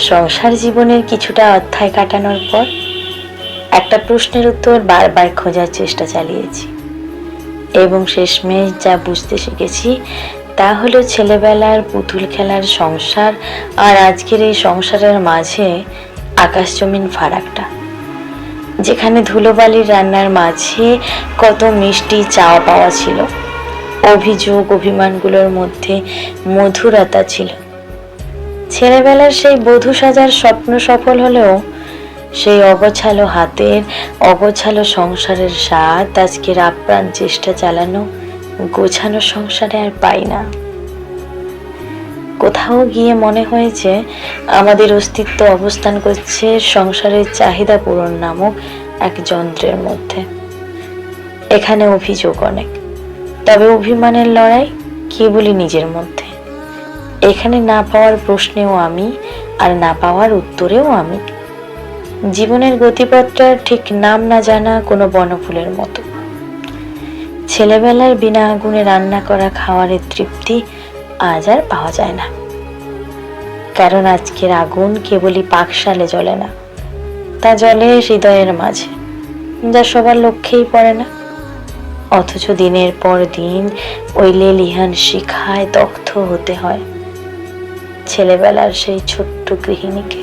সংসার জীবনের কিছুটা অধ্যায় কাটানোর পর একটা প্রশ্নের উত্তর বারবার খোঁজার চেষ্টা চালিয়েছি এবং শেষমেশ যা বুঝতে শিখেছি তা হলো ছেলেবেলার পুতুল খেলার সংসার আর আজকের এই সংসারের মাঝে আকাশ জমিন ফারাকটা। যেখানে ধুলোবালির রান্নার মাঝে কত মিষ্টি চাওয়া পাওয়া ছিল, অভিযোগ অভিমানগুলোর মধ্যে মধুরতা ছিল। ছেলেবেলার সেই বধূ সাজার স্বপ্ন সফল হলেও সেই অগোছালো হাতের অগোছালো সংসারের স্বাদ আজকের আপ্রাণ চেষ্টা চালানো গোছানো সংসারে আর পাই না। কোথাও গিয়ে মনে হয়েছে আমাদের অস্তিত্ব অবস্থান করছে সংসারের চাহিদা পূরণ নামক এক যন্ত্রের মধ্যে। এখানে অভিযোগ অনেক, তবে অভিমানের লড়াই কেবলই নিজের মধ্যে। এখানে না পাওয়ার প্রশ্নেও আমি, আর না পাওয়ার উত্তরেও আমি। জীবনের গতিপথটার ঠিক নাম না জানা কোনো বনফুলের মতো। ছেলেবেলার বিনা আগুনে রান্না করা খাওয়ারের তৃপ্তি আজ আর পাওয়া যায় না, কারণ আজকের আগুন কেবলই পাকশালে জ্বলে না, তা জ্বলে হৃদয়ের মাঝে, যা সবার লক্ষ্যেই পড়ে না। অথচ দিনের পর দিন ওই লেলিহান শিখায় দগ্ধ হতে হয় ছেলেবেলার সেই ছোট্ট গৃহিণীকে।